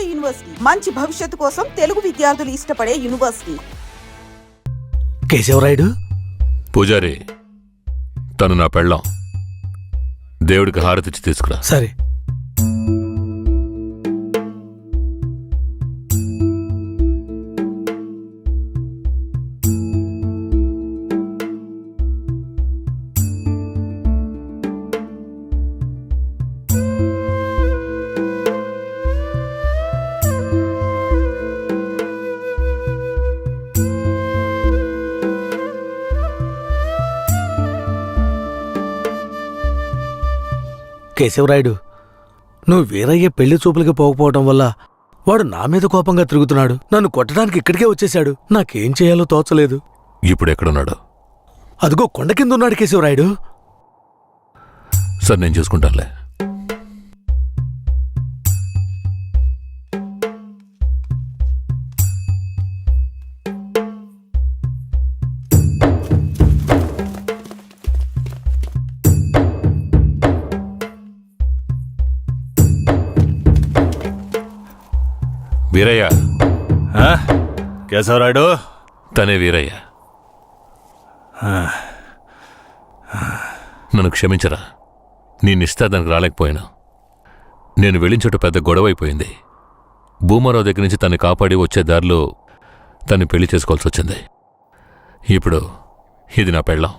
Tamil Nadu university మంచి భవిష్యత్తు కోసం తెలుగు విద్యార్థులు ఇష్టపడే యూనివర్సిటీ. కేశవరాయుడు పూజారి, తను నా పెళ్ళాం. దేవుడికి హారతిచ్చి తీసుకురా. సరే. కేశవరాయుడు, నువ్వు వీరయ్య పెళ్లి చూపులకి పోకపోవటం వల్ల వాడు నా మీద కోపంగా తిరుగుతున్నాడు. నన్ను కొట్టడానికి ఇక్కడికే వచ్చేశాడు. నాకేం చేయాలో తోచలేదు. ఇప్పుడు ఎక్కడున్నాడు? అదిగో కొండ కింద ఉన్నాడు కేశవరాయుడు. సార్, నేను చూసుకుంటానులే. వీరయ్య. కేశవరాయుడు? తనే వీరయ్య. నన్ను క్షమించరా. నీ నిశ్చితార్థానికి రాలేకపోయినా. నేను వెళ్ళిన చోట పెద్ద గొడవ అయిపోయింది. భూమారావు దగ్గర నుంచి తన్ని కాపాడి వచ్చే దారిలో తన్ని పెళ్లి చేసుకోవాల్సి వచ్చింది. ఇప్పుడు ఇది నా పెళ్ళాం.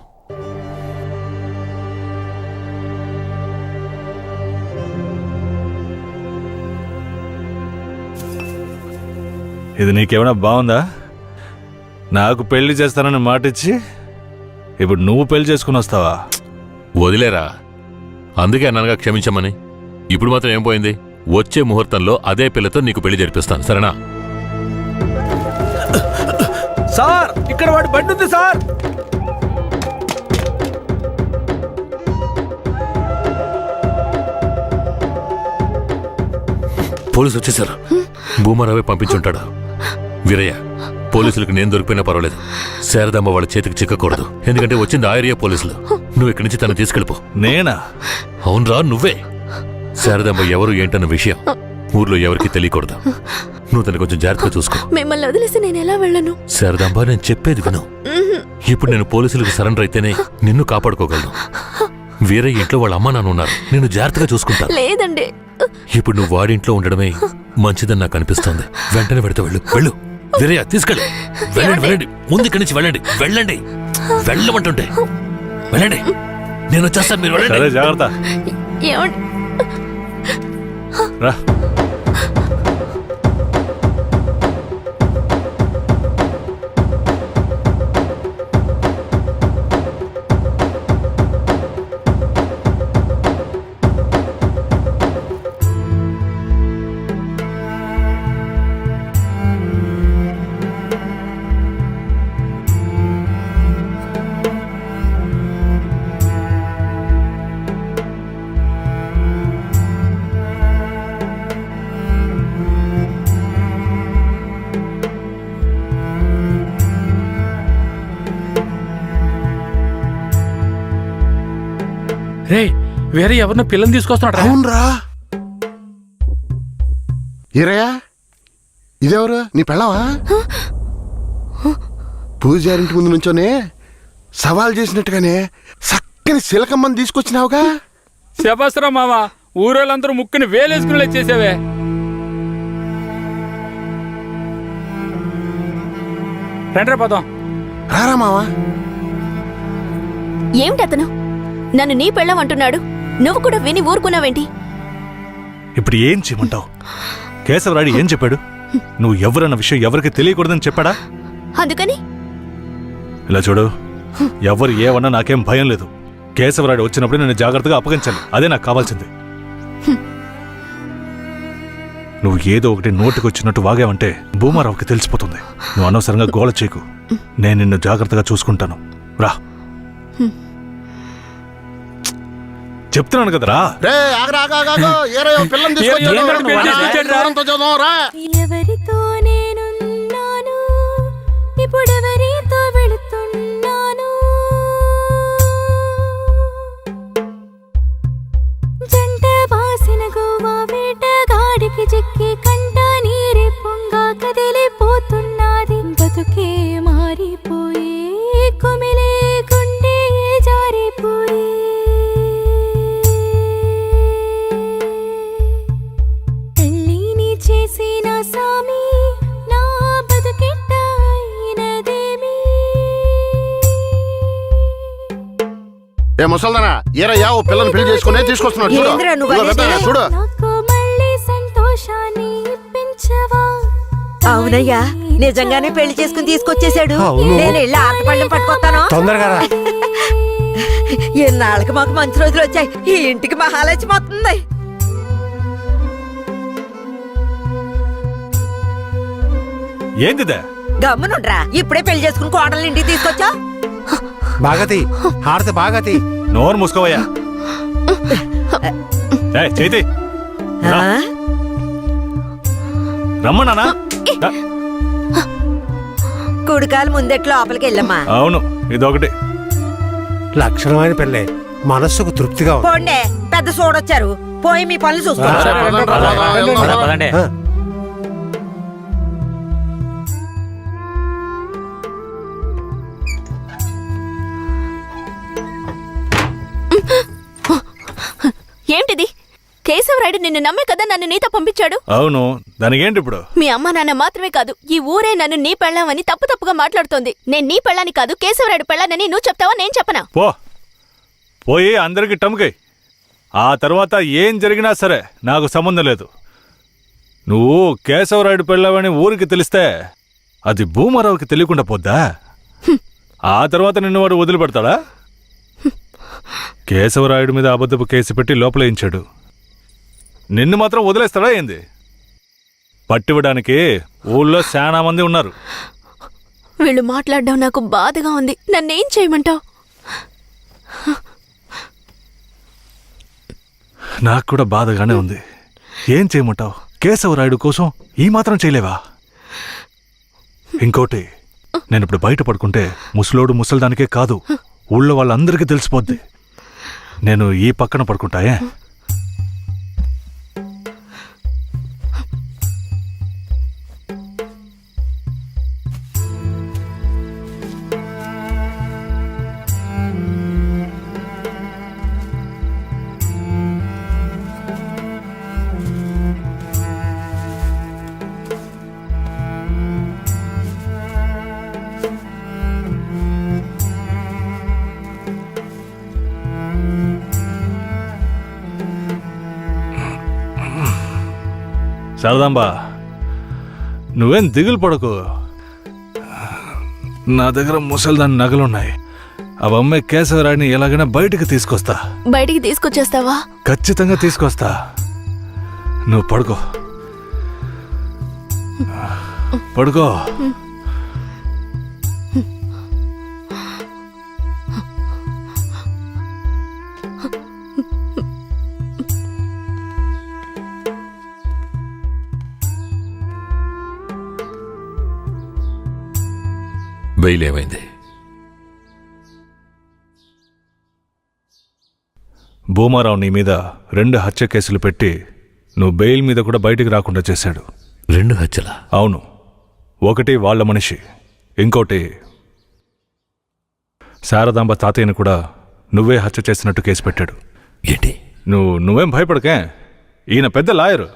ఇది నీకేమైనా బాగుందా? నాకు పెళ్లి చేస్తానని మాటిచ్చి ఇప్పుడు నువ్వు పెళ్లి చేసుకుని వస్తావా? వదిలేరా. అందుకే అన్నానుగా క్షమించమని. ఇప్పుడు మాత్రం ఏం పోయింది? వచ్చే ముహూర్తంలో అదే పిల్లతో నీకు పెళ్లి జరిపిస్తాను, సరేనా? సార్, ఇక్కడ వాడి బండి ఉంది సార్. పోలీసు వచ్చేశారు. భూమారావే పంపించుంటాడు. వీరయ్య, పోలీసులకు నేను దొరికిపోయినా పర్వాలేదు. శారదమ్మ వాళ్ళ చేతికి చిక్కకూడదు. ఎందుకంటే వచ్చింది ఆ ఏరియా పోలీసులు. నువ్వు ఇక్కడి నుంచి తను తీసుకెళ్ళిపో. నేనా? అవునరా, నువ్వే. శారదమ్మ ఎవరు ఏంటన్న విషయం ఊర్లో ఎవరికి తెలియకూడదు. నువ్వు తను కొంచెం జాగ్రత్తగా చూసుకో. మిమ్మల్ని వదిలేసి నేను ఎలా వెళ్ళను? శారదాంబ, నేను చెప్పేది విను. ఇప్పుడు నేను పోలీసులకు సరెండర్ అయితేనే నిన్ను కాపాడుకోగలను. వీరయ్య ఇంట్లో వాళ్ళ అమ్మ నాన్న ఉన్నారు. నేను జాగ్రత్తగా చూసుకుంటా. లేదండి, ఇప్పుడు నువ్వు వాడింట్లో ఉండడమే మంచిదని నాకు అనిపిస్తోంది. వెంటనే పెడితే వెళ్ళు. వెళ్ళు వీరయ్య, తీసుకెళ్ళు. వెళ్ళండి, వెళ్ళండి. ముందు ఇక్కడి నుంచి వెళ్ళండి. వెళ్ళండి, వెళ్ళమంటుంటే వెళ్ళండి. నేను వచ్చేస్తాను, మీరు వెళ్ళండి. సరే, జాగ్రత్త. ఏమండి? రా. రే, వేరే ఎవరినో పిల్లని తీసుకొస్తున్నాడు. అవునరా. ఈరయ్యా, ఇదెవరు? నీ పెళ్ళవా? పూజారింటి ముందు నుంచోనే సవాల్ చేసినట్టుగానే చక్కని శిలకమ్మని తీసుకొచ్చినావుగా. శబాస్రా మావా, ఊరోళ్ళందరూ ముక్కుని వేలేసుకునేలా చేసావే. రండ్రా పోదాం. రారా మావా. ఏమిటతను నన్ను నీ పెళ్ళం అంటున్నాడు? నువ్వు కూడా విని ఊరుకున్నావేంటి? ఇప్పుడు ఏం చేయమంటావు? కేశవరాయుడు ఏం చెప్పాడు? నువ్వు ఎవరన్న విషయం ఎవరికి తెలియకూడదని చెప్పాడా? అందుకని ఇలా చూడు, ఎవరు ఏమన్నా నాకేం భయం లేదు. కేశవరాయుడు వచ్చినప్పుడు నేను జాగ్రత్తగా అప్పగించాలి. అదే నాకు కావాల్సింది. నువ్వు ఏదో ఒకటి నోటికి వచ్చినట్టు వాగావంటే భూమారావుకి తెలిసిపోతుంది. నువ్వు అనవసరంగా గోల చేయకు. నేను నిన్ను జాగ్రత్తగా చూసుకుంటాను. రా, చెప్తున్నాను కదరా. ఎవరితో నేనున్నాను, ఇప్పుడెవరితో వెళుతున్నాను? జంట బాసిన గోవా వేట గాడికి చిక్కి కంట చేసిన సామి నా బతుకెట్ట అయినదేమి. ఏ ముసల్దానా ఏరయ్యా ఓ పిల్లని పెళ్లి చేసుకునే తీసుకొస్తున్నాడు చూడు. ఏందిరా నువ్వు ఇదిగో పెద్దనా, అనేది? చూడు నాకు మళ్ళీ సంతోషాన్ని ఇప్పించవా. అవునయ్యా, నిజంగానే పెళ్లి చేసుకుని తీసుకొచ్చేసాడు. నేను వెళ్ళి ఆటపళ్ళం పట్టుకొస్తాను. తొందరగా రా. ఎన్నాళ్ళకి మాకు మంచి రోజులు వచ్చాయి. ఈ ఇంటికి మహాలక్ష్మి వస్తుంది. ఏందిదే? గమ్మునుండ్రా, ఇప్పుడే పెళ్లి చేసుకుని కోడల్ని ఇంటికి తీసుకొచ్చా. బాగతి హారతి బాగతి. నోరు మూసుకోవయ్యా. ఏయ్, చేతి రా. రమ్మన్నానా? కుడికాలు ముందెట్లు లోపలికి వెళ్ళమ్మా. అవును, ఇదొకటి. లక్షణమైన పెళ్ళే, మనస్సుకు తృప్తిగా ఉంది. పోండే, పెద్ద సోడొచ్చారు. పోయి మీ పనులు చూసుకోండి. సరే, పదండి, ఆ, ఏంటిది? కేశవరాయుడు నిన్ను నమ్మే కదా నన్ను నీతో పంపించాడు. అవును, దానికేంటి ఇప్పుడు? మీ అమ్మ నాన్న మాత్రమే కాదు, ఈ ఊరే నన్ను నీ పెళ్ళామని తప్పుగా మాట్లాడుతోంది. నేను నీ పెళ్ళాని కాదు, కేశవరాయుడు పెళ్ళానని నువ్వు చెప్తావా, నేను చెప్పనా? పోయి అందరికి టముకై. ఆ తర్వాత ఏం జరిగినా సరే నాకు సంబంధం లేదు. నువ్వు కేశవరాయుడు పెళ్ళావని ఊరికి తెలిస్తే అది భూమారావుకి తెలియకుండా పోద్దా? ఆ తర్వాత నిన్ను వాడు వదిలిపెడతాడా? కేశవరాయుడి మీద అబద్ధపు కేసు పెట్టి లోపలేయించాడు. నిన్ను మాత్రం వదిలేస్తాడా ఏంది? పట్టివ్వడానికి ఊళ్ళో చాలా మంది ఉన్నారు. వీళ్ళు మాట్లాడడం నాకు బాధగా ఉంది. నన్నేం చేయమంటావు? నాకు కూడా బాధగానే ఉంది. ఏం చేయమంటావు? కేశవరాయుడు కోసం ఈ మాత్రం చేయలేవా? ఇంకోటి, నేను ఇప్పుడు బయట పడుకుంటే ముసలోడు ముసలిదానికే కాదు, ఊళ్ళో వాళ్ళందరికీ తెలిసిపోద్ది. నేను ఈ పక్కన పడుకుంటాయే. శారదాంబా, నువ్వేం దిగులు పడకు. నా దగ్గర ముసలిదాని నగలున్నాయి. అవమ్మే కేశవరాయుడిని ఎలాగైనా బయటికి తీసుకొస్తా. బయటికి తీసుకొచ్చేస్తావా? ఖచ్చితంగా తీసుకొస్తా. నువ్వు పడుకో, పడుకో. బెయిల్ ఏమైంది? భూమారావు నీ మీద 2 హత్య కేసులు పెట్టి నువ్వు బెయిల్ మీద కూడా బయటికి రాకుండా చేశాడు. 2 హత్యలా? అవును, ఒకటి వాళ్ళ మనిషి, ఇంకోటి శారదాంబ తాతయ్యను కూడా నువ్వే హత్య చేసినట్టు కేసు పెట్టాడు. ఏంటి? నువ్వేం భయపడకే. ఈయన పెద్ద లాయరు.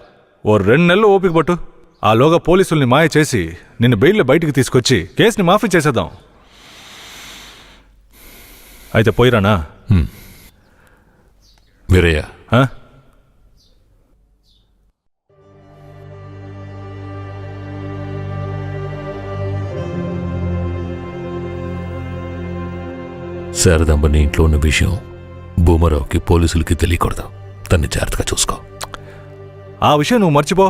ఓ 2 నెలలు ఓపిక పట్టు. ఆలోగా పోలీసుల్ని మాయ చేసి నిన్ను బెయిల్లో బయటికి తీసుకొచ్చి కేసుని మాఫీ చేసేద్దాం. అయితే పోయిరానా? వీరయ్య, ఆ? శారదాంబ నీ ఇంట్లో ఉన్న విషయం భూమారావుకి పోలీసులకి తెలియకూడదు. తన్ని జాగ్రత్తగా చూసుకో. ఆ విషయం నువ్వు మర్చిపో,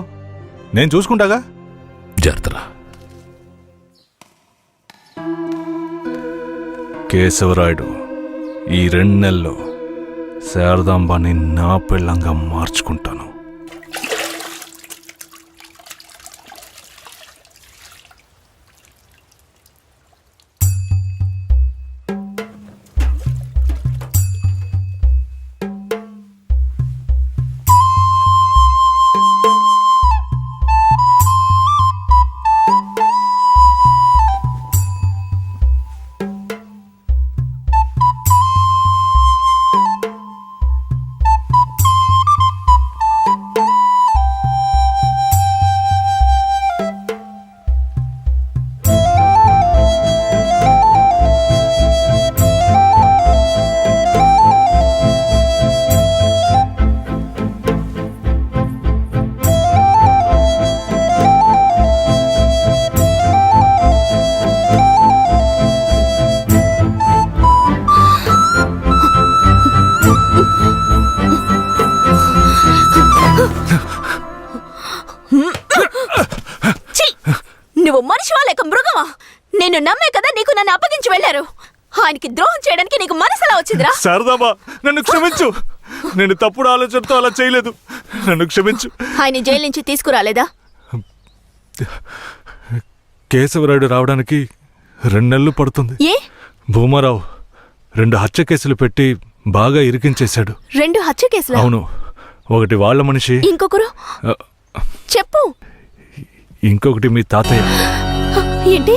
నేను చూసుకుంటాగా. జాగ్రత్తరా. కేశవరాయుడు, ఈ 2 నెలల్లో శారదాంబాని నా పెళ్ళంగా మార్చుకుంటాను. నువ్వు మనిషివా లేక మృగమా? నేను నమ్మే కదా నీకు నన్ను అప్పగించి వెళ్ళారు. ఆయనకి ద్రోహం చేయడానికి నీకు మనసులా వచ్చిందిరా? శారదాబా, నన్ను క్షమించు. నేను తప్పుడు ఆలోచనతో అలా చేయలేదు. నన్ను క్షమించు. ఆయన జైలు నుంచి తీసుకురాలేదా? కేశవరాయుడు రావడానికి 2 నెలలు పడుతుంది. ఏ? భూమారావు 2 హత్య కేసులు పెట్టి బాగా ఇరికించేశాడు. 2 హత్య కేసులా? అవును. ఒకటి వాళ్ళ మనిషి, ఇంకొకరు చెప్పు. ఇంకొకటి మీ తాతయ్య. ఏంటి,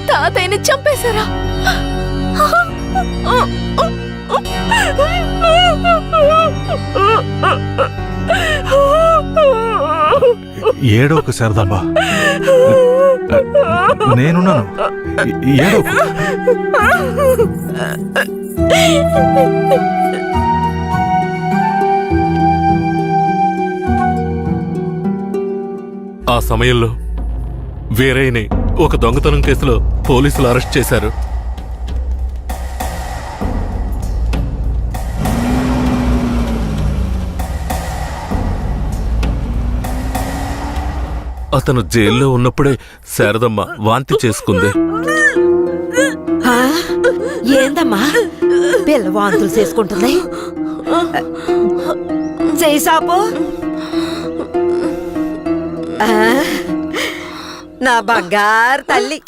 తాతయ్యని చంపేశారా? ఏడోకు శారదాంబా, నేనున్నాను. ఏడోకు. ఆ సమయంలో వీరయ్యని ఒక దొంగతనం కేసులో పోలీసులు అరెస్ట్ చేశారు. అతను జైల్లో ఉన్నప్పుడే శారదమ్మ వాంతి చేసుకుంది. ఆ, ఏందమ్మా పిల్ల వాంతులు చేసుకుంటుంది? చేయి సాపు. ఆ, నా బంగారు తల్లి,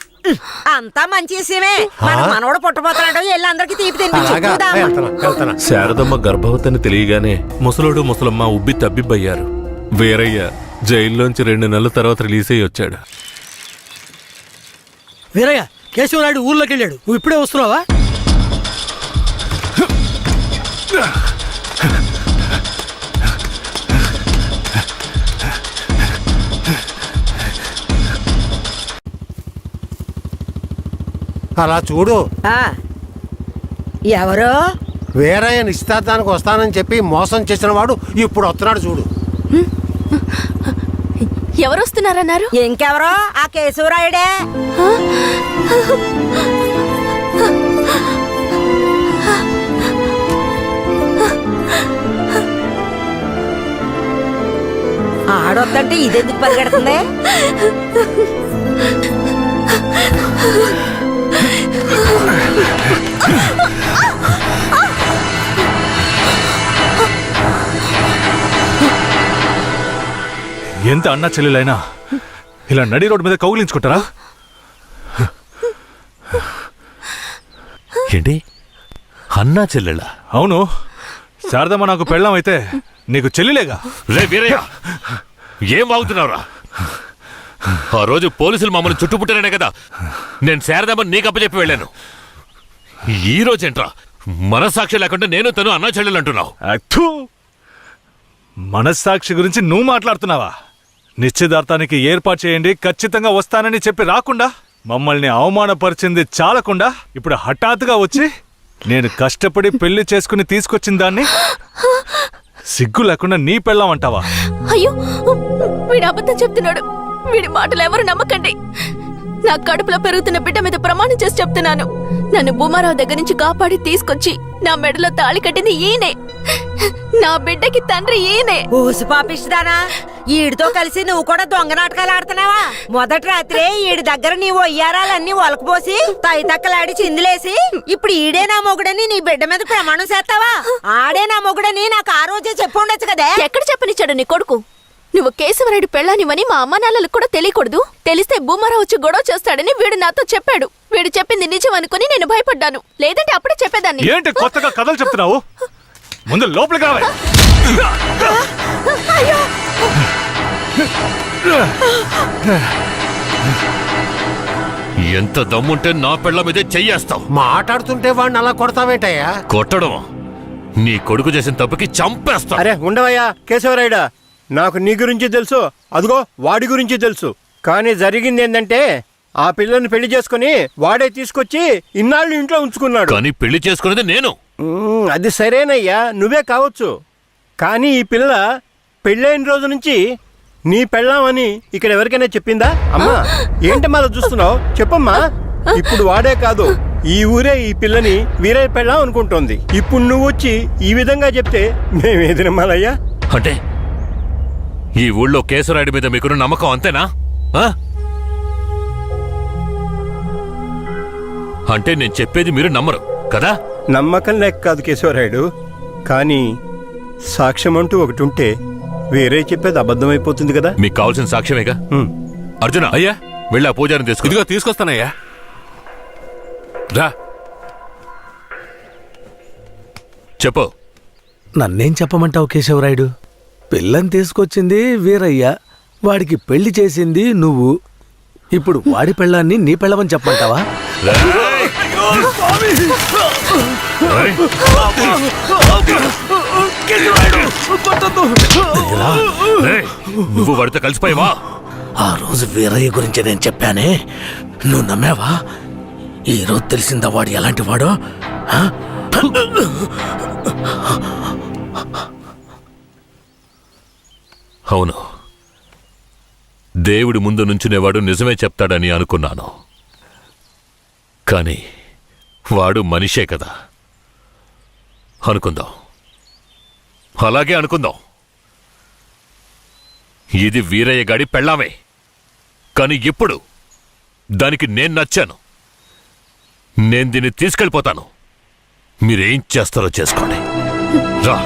అంతా మంచి విషయమే. మన మనవడు పుట్టబోతున్నాడు, వెళ్ళి అందరికి తీపి తినిపించు. శారదమ్మ గర్భవతిని తెలియగానే ముసలోడు ముసలమ్మ ఉబ్బి తబ్బిబ్బయ్యారు. వీరయ్య జైల్లోంచి 2 నెలల తర్వాత రిలీజ్ అయ్యి వచ్చాడు. వీరయ్య, కేశవరాయుడు ఊర్లోకి వెళ్ళాడు. నువ్వు ఇప్పుడే వస్తున్నావా? అలా చూడు, ఆ, ఎవరో వీరయ్య నిశ్చితార్థానికి వస్తానని చెప్పి మోసం చేసిన వాడు ఇప్పుడు వస్తున్నాడు చూడు. ఎవరొస్తున్నారన్నారు? ఇంకెవరో ఆ కేశవరాయుడే. ఆడొద్దంటే ఇదెందుకు పరిగెడుతుంది? ఎంత అన్నా చెల్లెలైనా ఇలా నడి రోడ్డు మీద కౌగిలించుకుంటారా? ఏంటి, అన్నా చెల్లెళ్ళా? అవును. శారదమ్మ నాకు పెళ్ళాం అయితే నీకు చెల్లిలేగా. రే వీరయ్య, ఏం వాగుతున్నావురా? ఆ రోజు పోలీసులు మమ్మల్ని చుట్టుముట్టారనే కదా నేను శారదమ్మని నీకు అప్పచెప్పి వెళ్ళాను. ఈ రోజేంట్రా మనస్సాక్షి లేకుండా నేను తను అన్నా చెల్లెలు అంటున్నావు? అత్తు, మనస్సాక్షి గురించి నువ్వు మాట్లాడుతున్నావా? నిశ్చితార్థానికి ఏర్పాటు చేయండి, ఖచ్చితంగా వస్తానని చెప్పి రాకుండా మమ్మల్ని అవమానపరిచింది చాలకుండా ఇప్పుడు హఠాత్తుగా వచ్చి నేను కష్టపడి పెళ్లి చేసుకుని తీసుకొచ్చిన దాన్ని సిగ్గు లేకుండా నీ పెళ్ళాం అంటావా? అయ్యో, వీడు అబద్ధం చెప్తున్నాడు. వీడి మాటలు ఎవరు నమ్మకండి. నా కడుపులో పెరుగుతున్న బిడ్డ మీద ప్రమాణం చేసి చెప్తున్నాను. నన్ను భూమారావు దగ్గర నుంచి కాపాడి తీసుకొచ్చి నా మెడలో తాళి కట్టింది ఈయనే. నా బిడ్డకి తండ్రి ఈయనే. ఊసి పాపిస్తానా? ఈడితో కలిసి నువ్వు కూడా దొంగ నాటకాలు ఆడుతున్నావా? మొదటి రాత్రే ఈడి దగ్గర నీ ఒయ్యారాలన్నీ ఒలకపోసి తైతక్కలాడి చిందులేసి ఇప్పుడు ఈడే నా మొగుడని నీ బిడ్డ మీద ప్రమాణం చేస్తావా? ఆడే నా మొగుడని నాకు ఆ రోజే చెప్పు ఉండొచ్చు కదే. ఎక్కడ చెప్పనిచ్చాడు నీ కొడుకు? నువ్వు కేశవరాయుడు పెళ్ళానివని మా అమ్మ నాన్నలకు కూడా తెలియకూడదు. తెలిస్తే భూమారావు వచ్చి గొడవ చేస్తాడని వీడు నాతో చెప్పాడు. వీడు చెప్పింది నిజం అనుకుని నేను భయపడ్డాను. లేదంటే అప్పుడే చెప్పేదాన్ని. ఏంటి కొత్తగా కథలు చెప్తున్నావు? ముందు లోపలికి రావే. ఎంత దమ్ముంటే నా పెళ్ళ మీదే చెయ్యేస్తావు? మాట్లాడుతుంటే వాడిని అలా కొడతావేంటయ్యా? కొట్టడం నీ కొడుకు చేసిన తప్పుకి చంపేస్తా. అరే ఉండవయ్యా కేశవరాయుడా, నాకు నీ గురించి తెలుసు, అదిగో వాడి గురించి తెలుసు. కానీ జరిగింది ఏంటంటే ఆ పిల్లని పెళ్లి చేసుకుని వాడే తీసుకొచ్చి ఇన్నాళ్ళు ఇంట్లో ఉంచుకున్నాడు. కానీ పెళ్లి చేసుకునేది నేను. అది సరేనయ్యా, నువ్వే కావచ్చు. కానీ ఈ పిల్ల పెళ్ళైన రోజు నుంచి నీ పెళ్ళామని ఇక్కడ ఎవరికైనా చెప్పిందా? అమ్మా ఏంటమ్మా అలా చూస్తున్నావు? చెప్పమ్మా. ఇప్పుడు వాడే కాదు, ఈ ఊరే ఈ పిల్లని వీరయ్య పెళ్ళాం అనుకుంటోంది. ఇప్పుడు నువ్వు వచ్చి ఈ విధంగా చెప్తే మేమేది నమ్మాలయ్యా? అంటే ఈ ఊళ్ళో కేశవరాయుడి మీద మీకున్న నమ్మకం అంతేనా? అంటే నేను చెప్పేది మీరు నమ్మరు కదా? నమ్మకం లేక కాదు కేశవరాయుడు, కానీ సాక్ష్యం అంటూ ఒకటి ఉంటే వేరే చెప్పేది అబద్ధమైపోతుంది కదా. మీకు కావాల్సిన సాక్ష్యమేగా. అర్జున, అయ్యా, వెళ్ళి ఆ పూజారిని తీసుకు. ఇదిగో తీసుకొస్తానయ్యా. రా. చెప్పు. నన్నేం చెప్పమంటావు కేశవరాయుడు? పిల్లని తీసుకొచ్చింది వీరయ్య, వాడికి పెళ్లి చేసింది నువ్వు. ఇప్పుడు వాడి పెళ్ళాన్ని నీ పెళ్ళమని చెప్పమంటావా? నువ్వు వాడితో కలిసిపోయావా? ఆ రోజు వీరయ్య గురించి నేను చెప్పానే, నువ్వు నమ్మావా? ఈ రోజు తెలిసిందా వాడు ఎలాంటి వాడో? అవును, దేవుడి ముందు నుంచునేవాడు నిజమే చెప్తాడని అనుకున్నాను. కానీ వాడు మనిషే కదా. అనుకుందాం, అలాగే అనుకుందాం. ఇది వీరయ్య గాడి పెళ్ళామే. కానీ ఇప్పుడు దానికి నేను నచ్చాను. నేను దీన్ని తీసుకెళ్ళిపోతాను. మీరేం చేస్తారో చేసుకోండి. రా.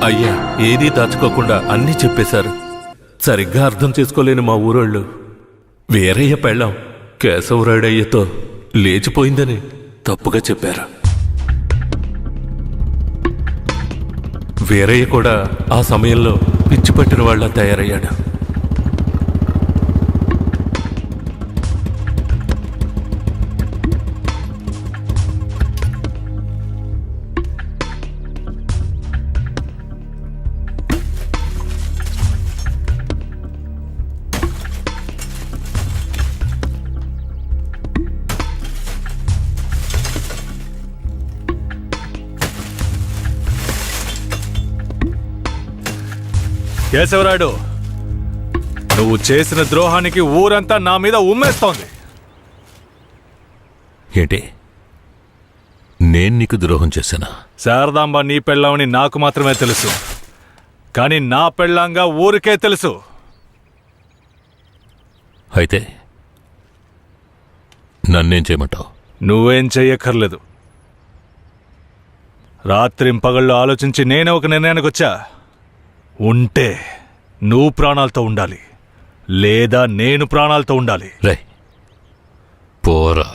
అయ్యా, ఏదీ దాచుకోకుండా అన్నీ చెప్పేశారు. సరిగ్గా అర్థం చేసుకోలేని మా ఊరోళ్ళు వీరయ్య పెళ్ళాం కేశవరాయుడయ్యతో లేచిపోయిందని తప్పుగా చెప్పారు. వీరయ్య కూడా ఆ సమయంలో పిచ్చి పట్టిన వాళ్ళ తయారయ్యాడు. కేశవరాయుడు, నువ్వు చేసిన ద్రోహానికి ఊరంతా నా మీద ఉమ్మేస్తోంది. ఏంటి? నేను నీకు ద్రోహం చేశానా? శారదాంబ నీ పెళ్ళామని నాకు మాత్రమే తెలుసు, కానీ నా పెళ్ళాంగా ఊరికే తెలుసు. అయితే నన్నేం చేయమంటావు? నువ్వేం చెయ్యక్కర్లేదు. రాత్రింపగళ్ళు ఆలోచించి నేనే ఒక నిర్ణయానికి వచ్చా. ఉంటే నువ్వు ప్రాణాలతో ఉండాలి, లేదా నేను ప్రాణాలతో ఉండాలి. రే, పోరా.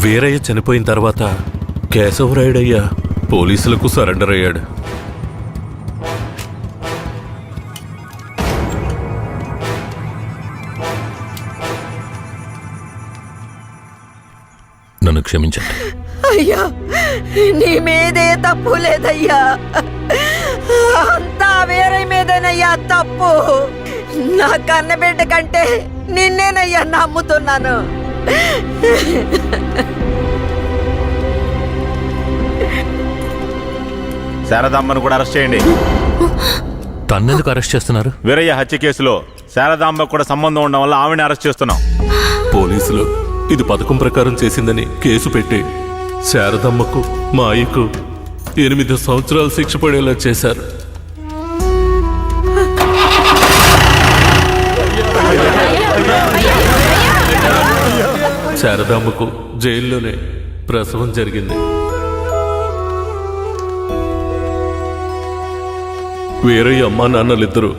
వీరయ్య చనిపోయిన తర్వాత కేశవరాయుడయ్య పోలీసులకు సరెండర్ అయ్యాడు. నన్ను క్షమించండి. అయ్యా, నీ మీదే తప్పు లేదయ్యా, అంతా వేరే మీదేనయ్యా తప్పు. నా కన్నబిడ్డ కంటే నిన్నేనయ్యా నమ్ముతున్నాను. శారదామ్మను కూడా అరెస్ట్ చేయండి. తన్నెందుకు అరెస్ట్ చేస్తున్నారు? వీరయ్య హత్య కేసులో శారదాంబకు కూడా సంబంధం ఉండడం వల్ల ఆమెను అరెస్ట్ చేస్తున్నాం. పోలీసులు ఇది పథకం ప్రకారం చేసిందని కేసు పెట్టి శారదమ్మకు మా అయ్యకు 8 సంవత్సరాలు శిక్ష పడేలా చేశారు. శారదాంబకు జైల్లోనే ప్రసవం జరిగింది. వేరే అమ్మా నాన్నలిద్దరూ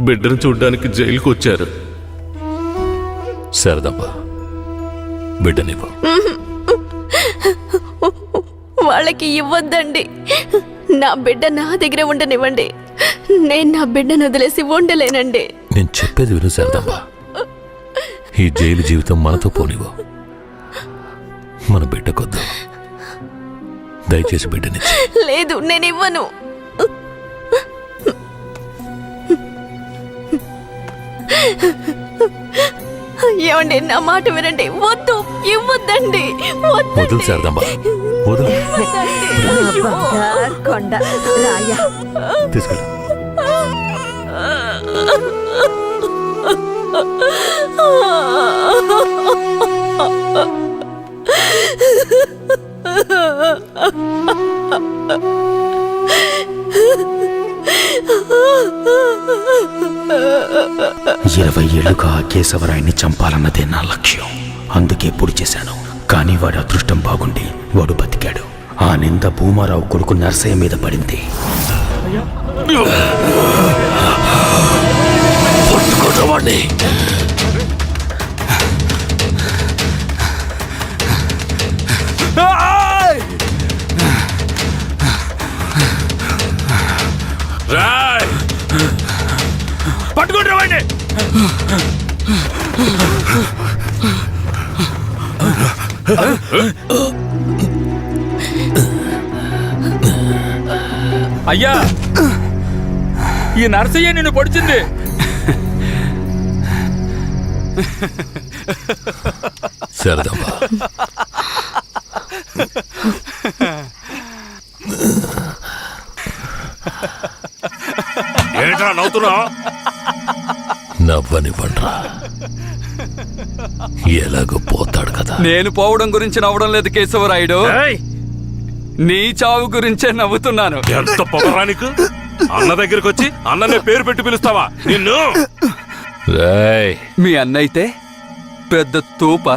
బిడ్డను చూడ్డానికి జైలుకు వచ్చారు. శారదమ్మ, బిడ్డనివ్వు. వాళ్ళకి ఇవ్వద్దండి. నా బిడ్డ నా దగ్గర ఉండనివ్వండి. నేను నా బిడ్డను వదిలేసి ఉండలేనండి. నేను చెప్పేది విను శారదమ్మ. ఈ జైలు జీవితం మనతో పోనివ్వు. మన బిడ్డకొద్దు. దయచేసి బిడ్డనిచ్చి. లేదు, నేను ఇవ్వను. ఏమండి, నా మాట వినండి. వద్దు, ఇవ్వద్దండి. వదులు శారదమ్మ, వదులు. బంగారు కొండ రాయ. తీసుకెళ్ళి. ఏళ్లుగా ఆ కేశవరాయన్ని చంపాలన్నదే నా లక్ష్యం. అందుకే పొడి చేశాను. కానీ వాడి అదృష్టం బాగుండి వాడు బతికాడు. ఆ నింద భూమారావు కొడుకు నర్సయ్య మీద పడింది. పట్టుకోవాడిని. పట్టుకుంటావాడిని. అయ్యా, ఈ నర్సయ్య నిన్ను పొడిచింది. శారదమ్మ, ఏంట్రా నవ్వుతున్నావు? నవ్వనివ్వండ్రా. ఎలాగో పోతాడు కదా. నేను పోవడం గురించి నవ్వడం లేదు కేశవరాయుడు. నీ చావు గురించే నవ్వుతున్నాను. ఎంత పొగరానికి అన్న దగ్గరికి వచ్చి అన్ననే పేరు పెట్టి పిలుస్తావా నిన్ను? మీ అన్నయితే పెద్ద తూప,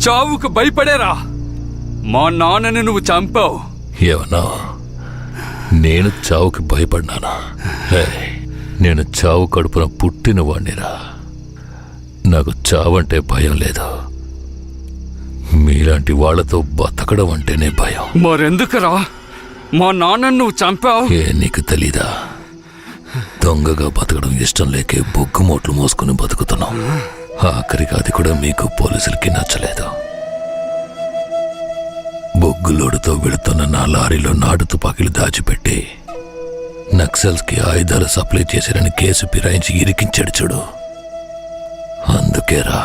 చావుకు భయపడేరా. మా నాన్నని నువ్వు చంపావు. ఏమన్నా నేను చావుకి భయపడ్డానా? నేను చావు కడుపున పుట్టిన వాణ్ణిరా. నాకు చావంటే భయం లేదు. మీలాంటి వాళ్లతో బతకడం అంటేనే భయం. మరెందుకురా మా నాన్నను నువ్వు చంపావు? నీకు తెలీదా? దొంగగా బతకడం ఇష్టం లేకే బొగ్గుమోట్లు మోసుకుని బతుకుతున్నాం. ఆఖరికి అది కూడా మీకు పోలీసులకి నచ్చలేదు. బొగ్గులోడుతో వెళుతున్న నా లారీలో నాటు తుపాకీలు దాచిపెట్టి నక్సల్స్ కి ఆయుధాలు సప్లై చేశారని కేసు ఫిరాయించి ఇరికించాడు చూడు. అందుకేరా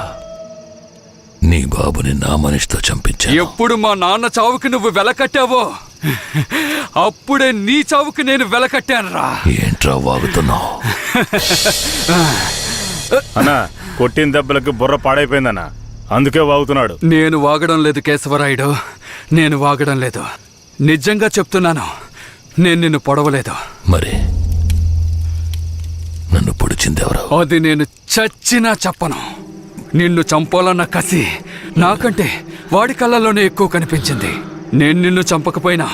నీ బాబుని నా మనిషితో చంపించా. ఎప్పుడు మా నాన్న చావుకి నువ్వు వెలకట్టావో అప్పుడే నీ చావుకి నేను వెలకట్టానురా. ఏంట్రా వాగుతున్నావు? అన్నా, కొట్టిన దెబ్బలకి బుర్ర పాడైపోయిందన్నా, అందుకే వాగుతున్నాడు. నేను వాగడం లేదు కేశవరాయుడు, నేను వాగడం లేదు. నిజంగా చెప్తున్నాను, నేను నిన్ను పొడవలేదు. మరి నన్ను పొడిచిందెవరు? అది నేను చచ్చినా చెప్పను. నిన్ను చంపాలన్న కసి నాకంటే వాడి కళ్ళల్లోనే ఎక్కువ కనిపించింది. నేను నిన్ను చంపకపోయినా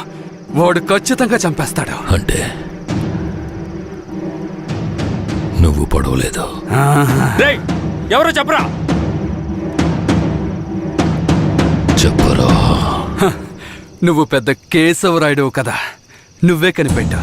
వాడు ఖచ్చితంగా చంపేస్తాడు. అంటే నువ్వు పొడవలేదు? ఎవరో చెప్పరా? చెప్పరా. నువ్వు పెద్ద కేశవరాయుడు కదా, నువ్వే కనిపెట్టా.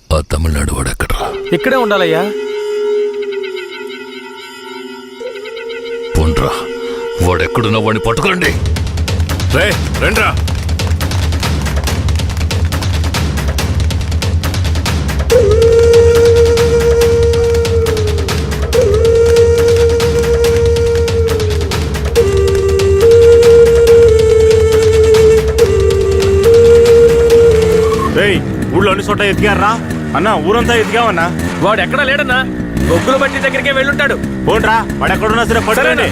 ఆ తమిళనాడు వాడు ఎక్కడరా? ఇక్కడే ఉండాలయ్యా. పొండ్రా, వాడెక్కడున్నా వాడిని పట్టుకోండి. రే రండ్రా. ఊళ్ళో అన్ని చోట్ల ఎదిగారా అన్న? ఊరంతా ఎదిగామన్నా. వాడు ఎక్కడా లేడన్నా, బొగ్గుల బట్టి దగ్గరికే వెళ్ళుంటాడు. పోండ్రా, వాడు ఎక్కడున్నా సరే పడండి.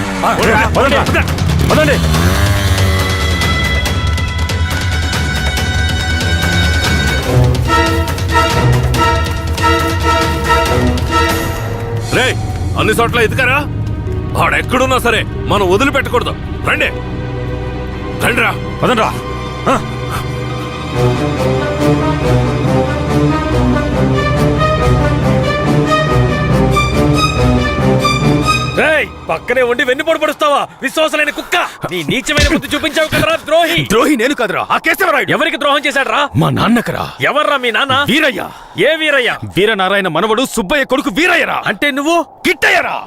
రే అన్ని చోట్ల ఎదుకారా? వాడెక్కడున్నా సరే మనం వదిలిపెట్టకూడదు. రండి రండిరా, పదండ్రా. పక్కనే ఉండి వెన్ను పొడుపడుస్తావా విశ్వాసమైన కుక్క? నీ నీచమైన బుద్ధి చూపించావు కదరా ద్రోహి. ద్రోహి నేను కదరా, ఆ కేశవరాయుడు. ఎవరికి ద్రోహం చేశాడ్రా? మా నాన్నకరా. ఎవర్రా మీ నాన్న? వీరయ్య. ఏ వీరయ్య? వీరనారాయణ మనవడు సుబ్బయ్య కొడుకు వీరయ్యరా. అంటే నువ్వు కిట్టయ్యరా.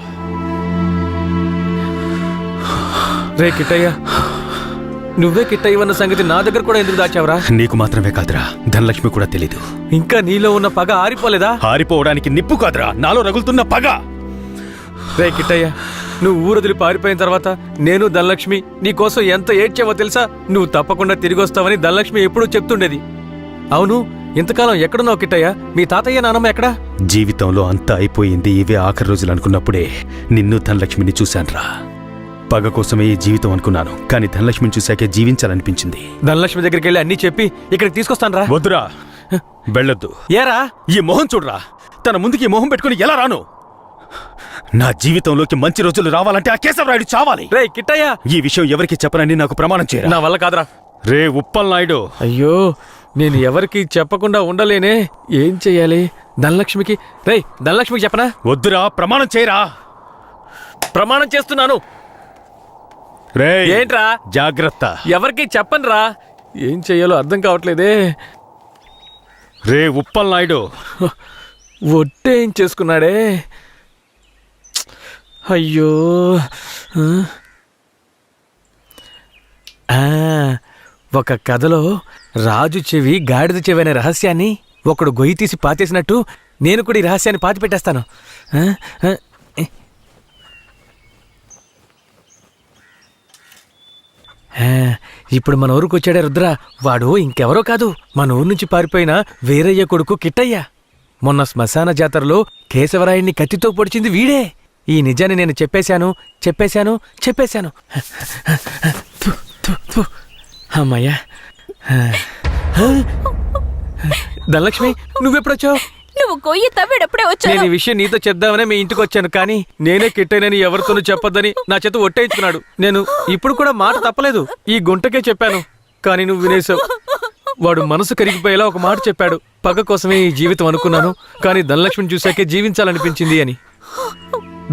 రే కిట్టయ్య, నువ్వే కిట్టయ్యవన్న సంగతి నా దగ్గర కూడా ఎందుకు దాచావరా? నీకు మాత్రమే కాదురా, ధనలక్ష్మి కూడా తెలీదు. ఇంకా నీలో ఉన్న పగ ఆరిపోలేదా? ఆరిపోవడానికి నిప్పు కాదురా, నాలో రగులుతున్న పగ. రే కిట్టయ్య, నువ్వు ఊరొదిలి పారిపోయిన తర్వాత నేను ధనలక్ష్మి నీకోసం ఎంత ఏడ్చావో తెలుసా? నువ్వు తప్పకుండా తిరిగి వస్తావని ధనలక్ష్మి ఎప్పుడూ చెప్తుండేది. అవును, ఇంతకాలం ఎక్కడున్నావు కిట్టయ్య? మీ తాతయ్య నానమ్మ ఎక్కడా? జీవితంలో అంతా అయిపోయింది, ఇవే ఆఖరి రోజులు అనుకున్నప్పుడే నిన్ను ధనలక్ష్మిని చూశాన్రా. పగ కోసమే ఈ జీవితం అనుకున్నాను, కానీ ధనలక్ష్మిని చూశాకే జీవించాలనిపించింది. ధనలక్ష్మి దగ్గరికి వెళ్ళి అన్నీ చెప్పి ఇక్కడికి తీసుకొస్తాను రా. వద్దురా, వెళ్ళొద్దు. ఏరా? ఈ మొహం చూడరా, తన ముందుకి ఈ మొహం పెట్టుకుని ఎలా రాను? నా జీవితంలోకి మంచి రోజులు రావాలంటే ఆ కేశవరాయుడు చావాలి. రే కిట్టయ్య, ఈ విషయం ఎవరికి చెప్పనని నాకు ప్రమాణం చేయరా. నా వల్ల కాదురా. రే ఉప్పల్ నాయుడు. అయ్యో, నేను ఎవరికి చెప్పకుండా ఉండలేనే. ఏం చెయ్యాలి? ధనలక్ష్మికి ధనలక్ష్మికి చెప్పనా? వద్దురా, ప్రమాణం చేయరా. ప్రమాణం చేస్తున్నాను. రే ఏంట్రా? జాగ్రత్త. ఎవరికి చెప్పనురా. ఏం చెయ్యాలో అర్థం కావట్లేదే. రే ఉప్పల్ నాయుడు. ఒట్టేం చేసుకున్నాడే. అయ్యో, ఒక కథలో రాజు చెవి గాడిద చెవి అనే రహస్యాన్ని ఒకడు గొయ్యి తీసి పాతేసినట్టు నేను కూడా ఈ రహస్యాన్ని పాతి పెట్టేస్తాను. ఇప్పుడు మన ఊరికి వచ్చాడే రుద్ర. వాడు ఇంకెవరో కాదు, మన ఊరు నుంచి పారిపోయిన వీరయ్య కొడుకు కిట్టయ్య. మొన్న శ్మశాన జాతరలో కేశవరాయుణ్ణి కత్తితో పొడిచింది వీడే. ఈ నిజాన్ని నేను చెప్పేశాను. అమ్మయ్యా. ధనలక్ష్మి, నువ్వెప్పుడొచ్చావు? నువ్వు గొయ్యి తవ్వేటప్పుడే వచ్చావు. నేను ఈ విషయం నీతో చెప్దామనే మీ ఇంటికి వచ్చాను, కానీ నేనే కిట్టయ్యనని ఎవరితోనూ చెప్పొద్దని నా చేత ఒట్టేయించుకున్నాడు. నేను ఇప్పుడు కూడా మాట తప్పలేదు, ఈ గుంటకే చెప్పాను, కానీ నువ్వు వినేశావు. వాడు మనసు కరిగిపోయేలా ఒక మాట చెప్పాడు. పగ కోసమే ఈ జీవితం అనుకున్నాను, కానీ ధనలక్ష్మిని చూశాకే జీవించాలనిపించింది అని.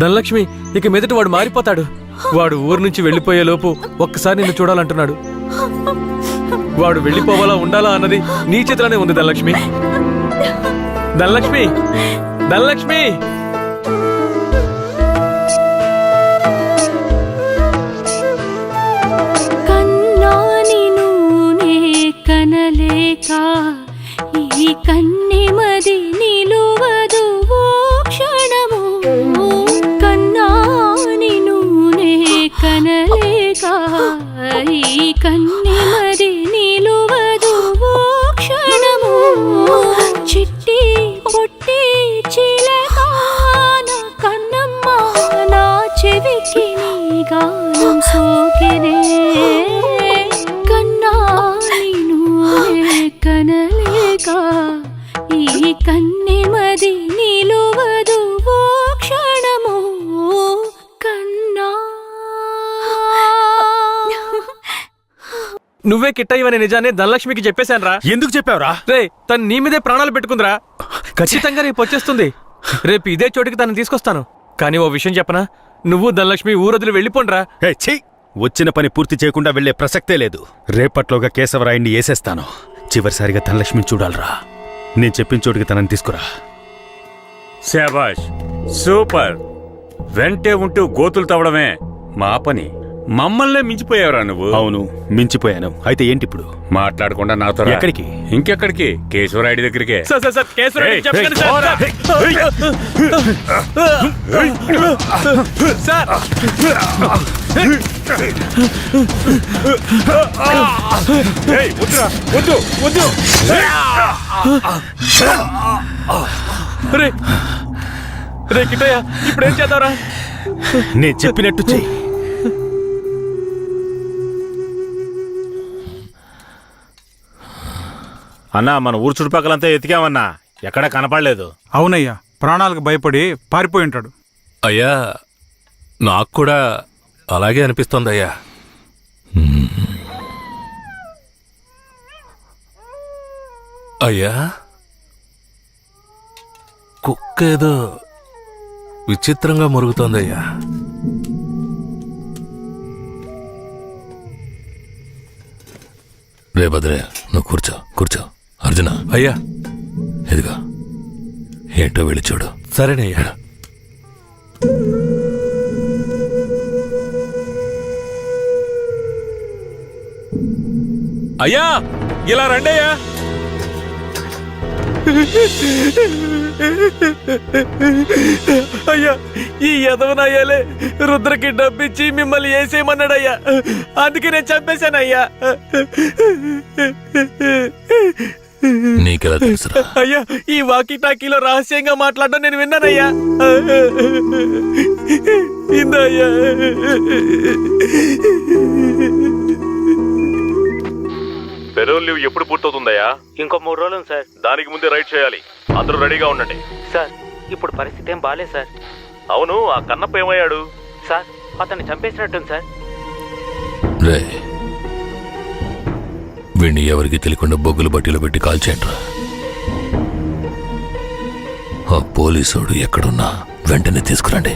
ధనలక్ష్మి ఇక మీదట వాడు మారిపోతాడు. వాడు ఊరు నుంచి వెళ్ళిపోయేలోపు ఒక్కసారి నిన్ను చూడాలంటున్నాడు. వాడు వెళ్ళిపోవాలా ఉండాలా అన్నది నీ చేతిలోనే ఉంది ధనలక్ష్మి. ధనలక్ష్మి, ధనలక్ష్మి. కన్నాని నూనె కనలేక ఈ కన్నెమది నిలువదు ఓ క్షణము. కన్నాని నూనె కనలేక ఈ కన్నెమది నిలువదు ఓ క్షణము. చిట్టి పొట్టి చిలక నా కన్నమ్మ నా చెవికి నీ గానం సోకెనే. కన్నాని నూనె కనలేక ఈ కన్నెమది నిలువదు ఓ క్షణము. కన్నా. నువ్వే కిట్టయ్యవనే నిజాన్ని ధనలక్ష్మికి చెప్పేశాను రా. ఎందుకు చెప్పావురా? రే, తను నీ మీదే ప్రాణాలు పెట్టుకుందిరా. ఖచ్చితంగా రేపు వచ్చేస్తుంది. రేపు ఇదే చోటికి తను తీసుకొస్తాను. కానీ ఓ విషయం చెప్పనా, నువ్వు ధనలక్ష్మి ఊరొదిలి వెళ్ళిపోండ్రా. వచ్చిన పని పూర్తి చేయకుండా వెళ్లే ప్రసక్తే లేదు. రేపట్లోగా కేశవరాయుణ్ణి వేసేస్తాను. చివరిసారిగా ధనలక్ష్మిని చూడాలరా. నేను చెప్పిన చోటికి తనని తీసుకురా. శాబాష్, సూపర్. వెంటే ఉంటూ గోతులు తవ్వడమే మా పని. మమ్మల్నే మించిపోయావురా నువ్వు. అవును, మించిపోయాను. అయితే ఏంటి ఇప్పుడు? మాట్లాడకుండా నాతో రా. ఎక్కడికి? ఇంకెక్కడికి? కేశవరాయుడి దగ్గరికే. సార్ సార్ సార్ కేశవరాయుడు ఏయ్, చెప్పండి ఏయ్, సార్. సార్ ఏయ్, వద్దురా, వద్దు, వద్దు. రే రే కిట్టయ్య ఇప్పుడు ఏం చేద్దాంరా? నేను చెప్పినట్టు చెయ్యి. అన్నా మన ఊరు చుట్టుపక్కలంతా ఎతికామన్నా, ఎక్కడా కనపడలేదు. అవునయ్యా, ప్రాణాలకు భయపడి పారిపోయి ఉంటాడు. అయ్యా నాకు కూడా అలాగే అనిపిస్తోందయ్యా. అయ్యా కుక్క ఏదో విచిత్రంగా మురుగుతోందయ్యా. రే భద్రయ్య, నువ్వు కూర్చో కూర్చో. అర్జున అయ్యా ఇదిగా ఏంటో వెళ్ళి చూడు. సరేనయ్యా. అయ్యా ఇలా రండి అయ్యా. అయ్యా ఈ యదవనయ్యాలే రుద్రకి డబ్బిచ్చి మిమ్మల్ని వేసేయమన్నాడయ్యా, అందుకే నేను చంపేశానయ్యా. నీకెలా తెలుసురా? అయ్యా ఈ వాకీ టాకీలో రహస్యంగా మాట్లాడడం నేను విన్నానయ్యా. ఇందయ్యా. పెరోల్ లీవ్ ఎప్పుడు పూర్తవుతుందయ్యా? ఇంకో 3 రోజులు సార్. దానికి ముందే రైడ్ చేయాలి. అందరూ రెడీగా ఉండండి. సార్, ఇప్పుడు పరిస్థితి ఏం బాలేదు సార్. అవును, ఆ కన్నప్ప ఏమయ్యాడు? సార్, అతన్ని చంపేసినట్టుంది సార్. రే వీణ్ణి ఎవరికి తెలియకుండా బొగ్గులు బట్టీలో పెట్టి కాల్చేయండిరా. ఆ పోలీసుడు ఎక్కడున్నా వెంటనే తీసుకురండి.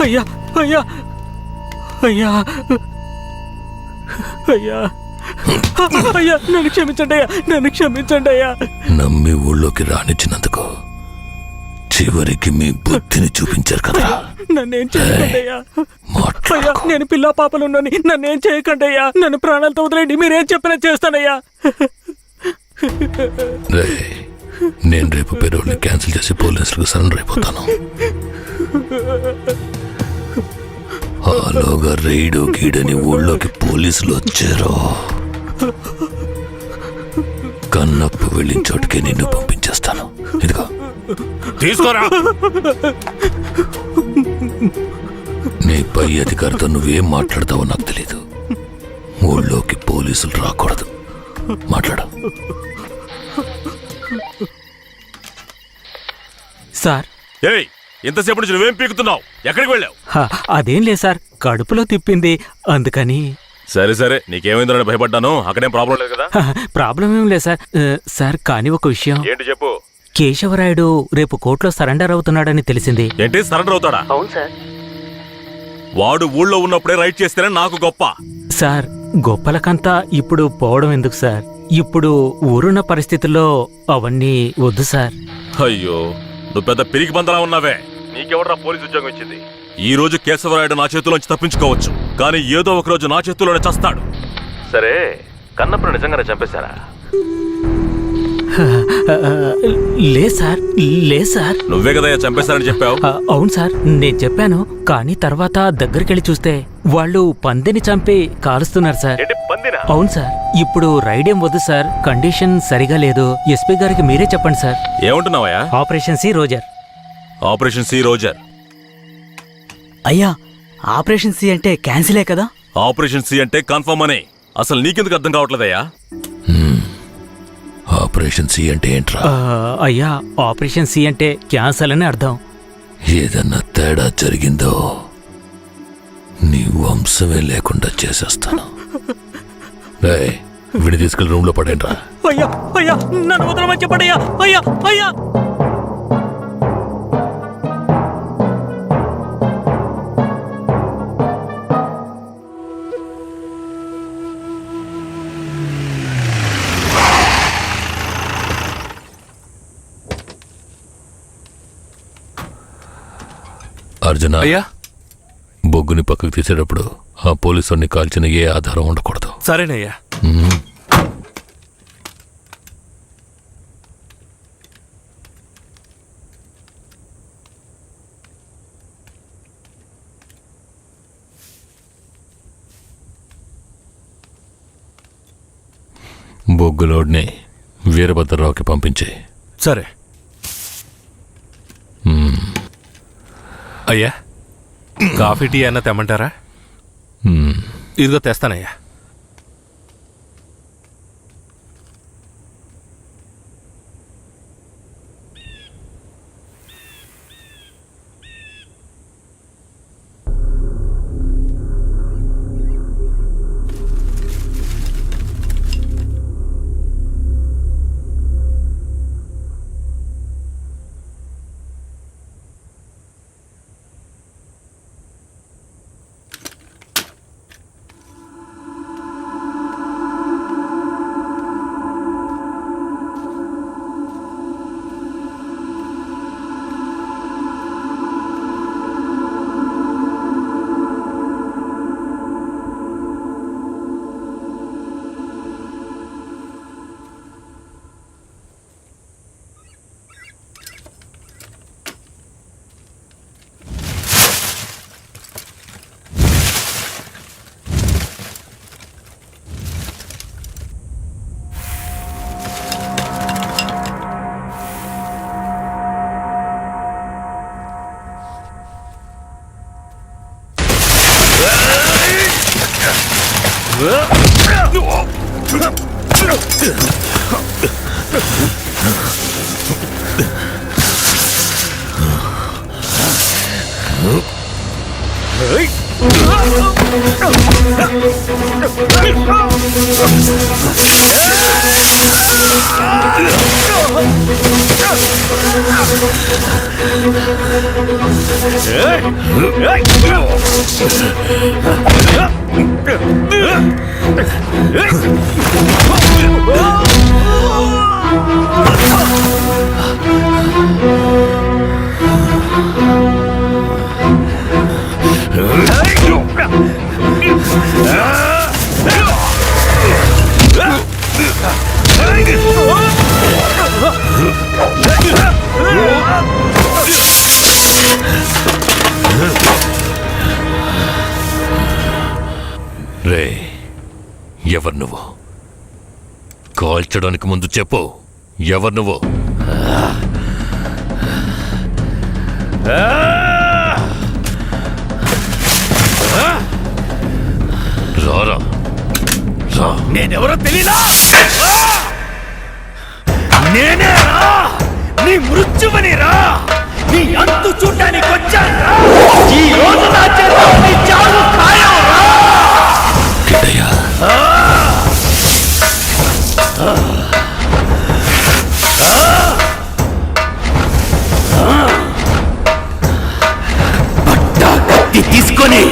అయ్యా అయ్యా అయ్యా అయ్యా అయ్యా నన్ను క్షమించండి అయ్యా, నన్ను క్షమించండి అయ్యా. నమ్మి ఊళ్ళోకి రానిచ్చినందుకు చివరికి మీ బుద్ధిని చూపించారు కదా. నన్నేం చేయకండి అయ్యా. అయ్యా నేను పిల్ల పాపలు ఉన్నాను, నన్నేం చేయకండి అయ్యా. నన్ను ప్రాణాలతో వదిలేండి, మీరేం చెప్పినా చేస్తానయ్యా. రే నేను రేపు పెరోల్ని క్యాన్సిల్ చేసి పోలీసులకు సరెండర్ అయిపోతాను. ఆలోగా రైడు గీడని ఊళ్ళోకి పోలీసులు వచ్చారో కన్నప్పు వెళ్ళిన చోటుకే నిన్ను పంపించేస్తాను. ఇదిగో తీసుకోరా. నీ పై అధికారితో నువ్వేం మాట్లాడతావో నాకు తెలీదు. ఊళ్ళోకి పోలీసులు రాకూడదు. మాట్లాడు. సార్ ఏయ్, ఇంతసేపు నుంచి నువ్వేం పీకుతున్నావు? ఎక్కడికి వెళ్ళావు? అదేం లేదు సార్, కడుపులో తిప్పింది అందుకని. సరే సరే, నీకేమైందని భయపడ్డాను. అక్కడేం ప్రాబ్లం లేదు కదా? ప్రాబ్లం ఏం లేదు సార్. సార్ కానీ ఒక విషయం. ఏంటి చెప్పు. కేశవరాయుడు రేపు కోర్టులో సరెండర్ అవుతున్నాడని తెలిసింది. ఏంటి సరెండర్ అవుతాడా? అవును సార్. వాడు ఊళ్ళో ఉన్నప్పుడే రైట్ చేస్తేనే నాకు గొప్ప. సార్ గొప్పలకంతా ఇప్పుడు పోవడం ఎందుకు సార్? ఇప్పుడు ఊరున్న పరిస్థితుల్లో అవన్నీ వద్దు సార్. అయ్యో, నువ్వు పెద్ద పిరికి బందలా ఉన్నావే. నీకెవడ్రా పోలీసు ఉద్యోగం ఇచ్చింది? ఈ రోజు కేశవరాయుడు నా చేతిలోంచి తప్పించుకోవచ్చు, కానీ ఏదో ఒక రోజు నా చేతిలోనే చస్తాడు. సరే, కన్నప్పను నిజంగానే చంపేశారా? లే సార్, లే సార్. నువ్వే కదా చంపేశారని చెప్పావు. అవును సార్, నేను చెప్పాను. కానీ తర్వాత దగ్గరికెళ్ళి చూస్తే వాళ్ళు పందిని చంపి కాలుస్తున్నారు సార్. అవును సార్. ఇప్పుడు రైడేం వద్దు సార్, కండిషన్ సరిగా లేదు. ఎస్పీ గారికి మీరే చెప్పండి సార్. ఏమంటున్నావయ్యా? Operation C Roger. Operation C Roger. అయ్యా ఆపరేషన్ సి అంటే క్యాన్సిలే కదా? ఆపరేషన్ సి అంటే కన్ఫర్మ్ అని. అసలు నీకెందుకు అర్థం కావట్లేదయ్యా? ఆపరేషన్ సి అంటే ఏంట్రా? అయ్యా ఆపరేషన్ సి అంటే క్యాన్సల్ అని అర్థం. ఏదన్నా తేడా జరిగిందో నీ వంశమే లేకుండా చేసేస్తాను. వీడిని తీసుకెళ్ళి రూమ్ లో పడేంట్రా. అయ్యా అయ్యా నన్ను వదలమని చెప్పండి అయ్యా. అయ్యా అయ్యా అర్జున, అయ్యా. బొగ్గుని పక్కకు తీసేటప్పుడు ఆ పోలీసుని కాల్చిన ఏ ఆధారం ఉండకూడదు. సరేనయ్యా. బొగ్గు లోడ్ని వీరభద్రరావుకి పంపించి. సరే అయ్యా. కాఫీ టీ అన్న తెమ్మంటారా? ఇదిగో తెస్తానయ్యా. రే, ఎవరు నువ్వు? కాల్చడానికి ముందు చెప్పు, ఎవరు నువ్వు? రారా, రా. నేనెవరో తెలీదా? నేనే రా, నీ మృత్యువని రా, నీ అంతు చూడ్డానికి వచ్చాను రా. ఈ రోజు నా చేతిలో నీ చావు ఖాయం రా. కిట్టయ్య, పట్టా కత్తి తీసుకొని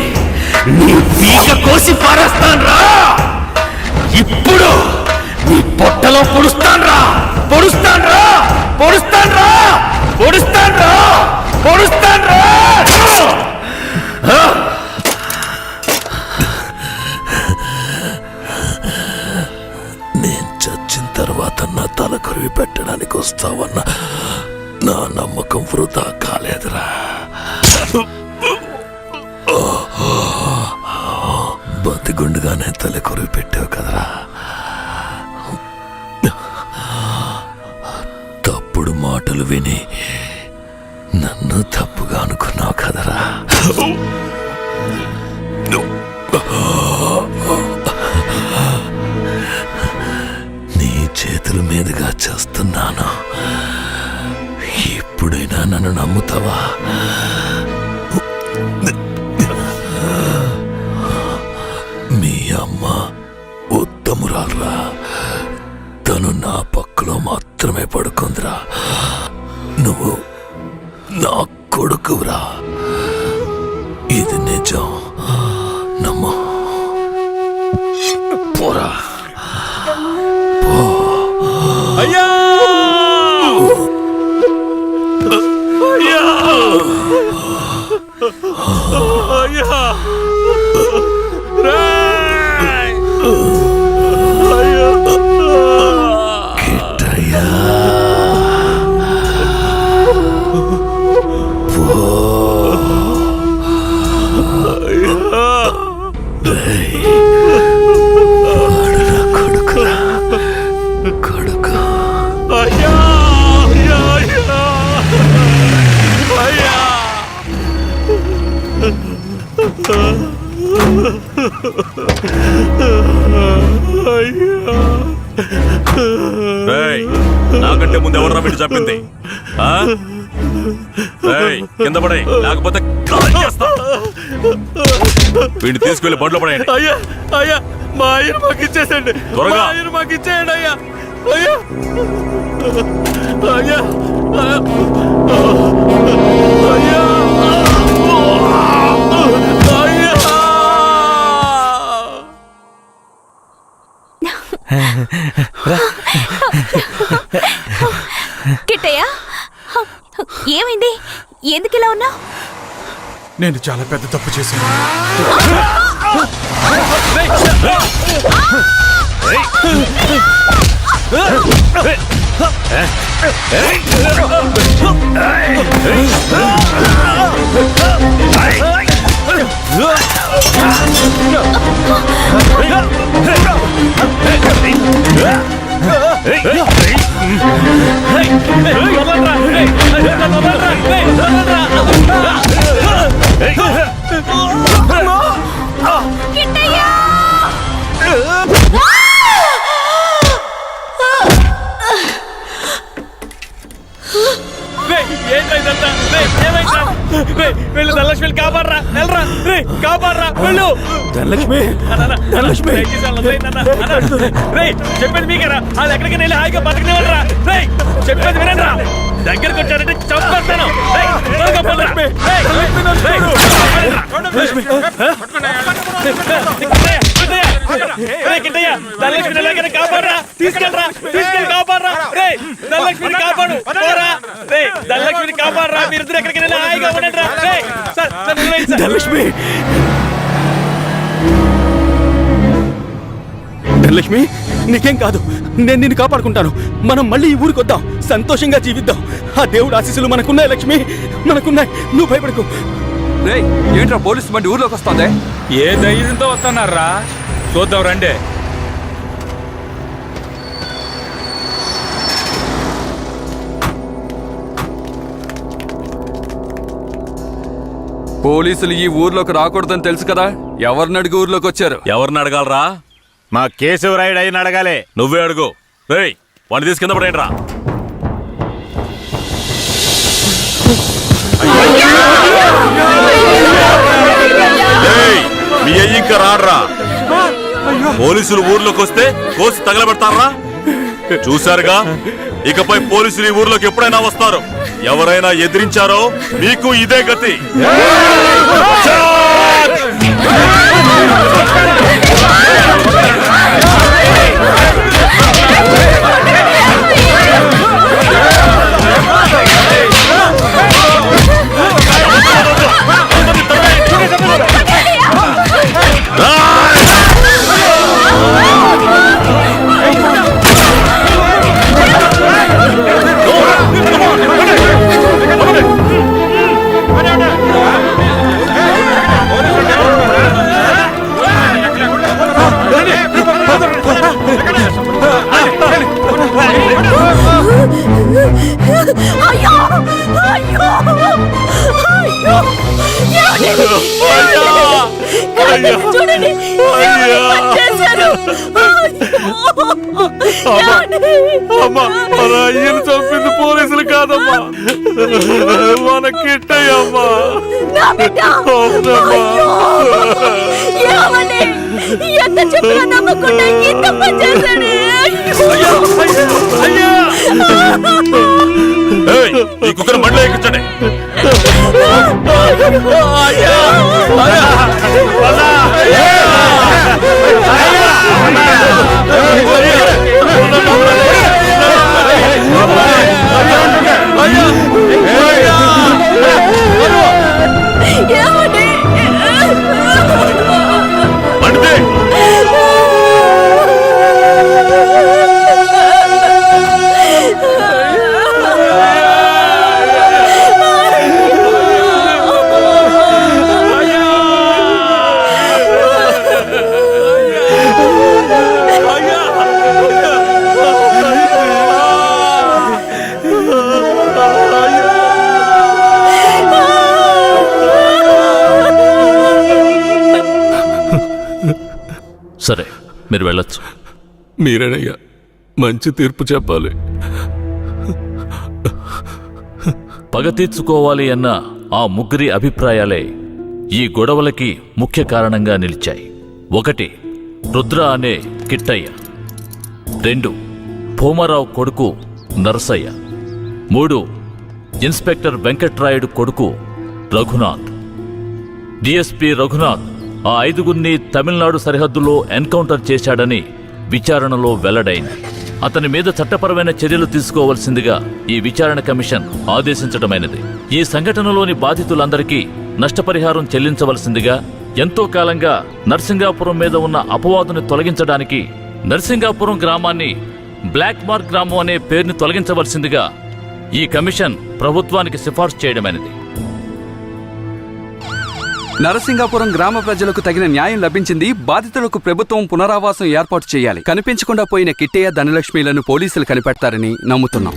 నీ పీక కోసి పారేస్తాను రా. ఇప్పుడు నీ పొట్టలో పొడుస్తాను రా, పొడుస్తాను రా, పొడుస్తాను రా, పొడుస్తాను రా, పొడుస్తాను రా. నేను చచ్చిన తర్వాత నా తల కొరివి పెట్టడానికి వస్తావన్న నా నమ్మకం వృధా కాలేదురా. బతిగుండుగానే తల కొరివి పెట్టావు కదరా. తప్పుడు మాటలు విని నన్ను తప్పుగా అనుకున్నావు కదరా. నీ చేతుల మీదుగా చేస్తున్నాను. ఇప్పుడైనా నన్ను నమ్ముతావా? మీ అమ్మ ఉత్తమురాల్రా, తను నా పక్కలో మాత్రమే పడుకుందిరా. నువ్వు నా కొడుకురా, ఇది నిజం, నమ్ము. పోరా, పో. అయ్యా, అయ్యా, రేయ్, నాకంటే ముందు ఎవరు వీడు చెప్పింది? కింద పడే, లేకపోతే వీడిని తీసుకెళ్లి బండ్లో పడేయండి. అయ్యా అయ్యా, మా ఆయన మాకు ఇచ్చేసండి, త్వరగా. ఆయన మాకు ఇచ్చేయండి అయ్యా. అయ్యా అయ్యా అయ్యా కిట్టయ్య, ఏమైంది? ఎందుకు ఇలా ఉన్నావు? నేను చాలా పెద్ద తప్పు చేశాను. వెళ్ళు ధనలక్ష్మి, కాపాడరా, వెళ్ళరా, రే కాపాడరా, వెళ్ళు ధనలక్ష్మి. చెప్పేది మీకేరా? వాళ్ళు ఎక్కడికి వెళ్ళి హాయిగా బతకనివ్వరా? రే చెప్పేది వినండి రా, దగ్గరకు వచ్చారంటే చంపేస్తాను. ధనలక్ష్మి ఎలాగైనా కాపాడరా, తీసుకెళ్ళరా, తీసుకెళ్ళి కాపాడరా. రే ధనలక్ష్మిని కాపాడు, రే ధనలక్ష్మిని కాపాడరా. మీరు ఇద్దరు ఎక్కడికి వెళ్ళి హాయిగా ఉండండి రా. ధనలక్ష్మి, ధనలక్ష్మి, నీకేం కాదు, నేను నిన్ను కాపాడుకుంటాను. మనం మళ్ళీ ఈ ఊరికి వద్దాం, సంతోషంగా జీవిద్దాం. ఆ దేవుడు ఆశీస్సులు మనకున్నాయి లక్ష్మి, మనకున్నాయి. నువ్వు భయపడకు. రేయ్, ఏంట్రా పోలీసు బండి ఊర్లోకి వస్తుంది? ఏ ధైర్యంతో వస్తున్నారా? చూద్దాం రండి. పోలీసులు ఈ ఊర్లోకి రాకూడదని తెలుసు కదా, ఎవరిని అడిగి ఊర్లోకి వచ్చారు? ఎవరిని అడగాలరా? మా కేశవరాయుడు అయిన అడగాలి. నువ్వే అడుగు. రేయ్, వాడిని తీసి కింద పడేయండి రా. మీ అయ్యి ఇంకా రాడ్రా. పోలీసులు ఊర్లోకి వస్తే కోసి తగలబెడతారా? చూశారుగా, ఇకపై పోలీసులు ఈ ఊర్లోకి ఎప్పుడైనా వస్తారు. ఎవరైనా ఎదిరించారో మీకు ఇదే గతి. అయ్యో అయ్యో అయ్యో, చూడండి మన అయ్యను చంపింది పోలీసులు కాదమ్మా, మన కిట్టయ్యమ్మా. ఎంత చెప్పినా నమ్మకుండా ఇంత పని చేశాడు. ఈ కుక్కను బండ్లో ఎక్కించండి. సరే, మీరు వెళ్ళొచ్చు. మీరేనయ్యా మంచి తీర్పు చెప్పాలి. పగ తీర్చుకోవాలి అన్న ఆ ముగ్గురి అభిప్రాయాలే ఈ గొడవలకి ముఖ్య కారణంగా నిలిచాయి. 1 రుద్ర అనే కిట్టయ్య, 2 భూమారావు కొడుకు నరసయ్య, 3 ఇన్స్పెక్టర్ వెంకట్రాయుడు కొడుకు రఘునాథ్. డిఎస్పీ రఘునాథ్ ఆ 5గురిని తమిళనాడు సరిహద్దులో ఎన్కౌంటర్ చేశాడని విచారణలో వెల్లడైంది. అతని మీద చట్టపరమైన చర్యలు తీసుకోవాల్సిందిగా ఈ విచారణ కమిషన్ ఆదేశించడమైనది. ఈ సంఘటనలోని బాధితులందరికీ నష్టపరిహారం చెల్లించవలసిందిగా, ఎంతో కాలంగా నర్సింగాపురం మీద ఉన్న అపవాదుని తొలగించడానికి నర్సింగాపురం గ్రామాన్ని బ్లాక్ మార్క్ గ్రామం అనే పేరుని తొలగించవలసిందిగా ఈ కమిషన్ ప్రభుత్వానికి సిఫార్సు చేయడమైనది. నరసింగాపురం గ్రామ ప్రజలకు తగిన న్యాయం లభించింది. బాధితులకు ప్రభుత్వం పునరావాసం ఏర్పాటు చేయాలి. కనిపించకుండా పోయిన కిట్టయ్య, ధనలక్ష్మిలను పోలీసులు కనిపెడతారని నమ్ముతున్నాం.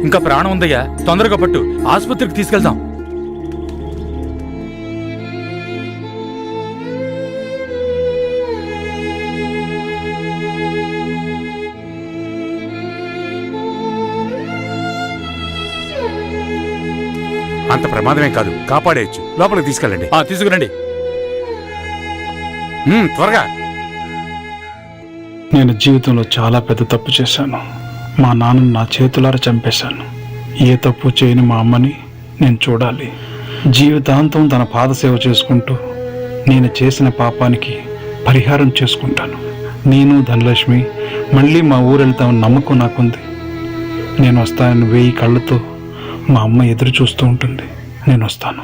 ఇంకా ప్రాణం ఉందయ్యా, తొందరగా పట్టు, ఆసుపత్రికి తీసుకెళ్దాం. అంత ప్రమాదమే కాదు, కాపాడేయచ్చు. లోపలికి తీసుకెళ్ళండి. తీసుకురండి. త్వరగా. నేను జీవితంలో చాలా పెద్ద తప్పు చేశాను. మా నాన్నను నా చేతులారా చంపేశాను. ఏ తప్పు చేయని మా అమ్మని నేను చూడాలి. జీవితాంతం తన పాదసేవ చేసుకుంటూ నేను చేసిన పాపానికి పరిహారం చేసుకుంటాను. నేను, ధనలక్ష్మి మళ్ళీ మా ఊరు వెళ్తామని నమ్మకం నాకుంది. నేను వస్తానని 1000 కళ్ళతో మా అమ్మ ఎదురు చూస్తూ ఉంటుంది. నేను వస్తాను.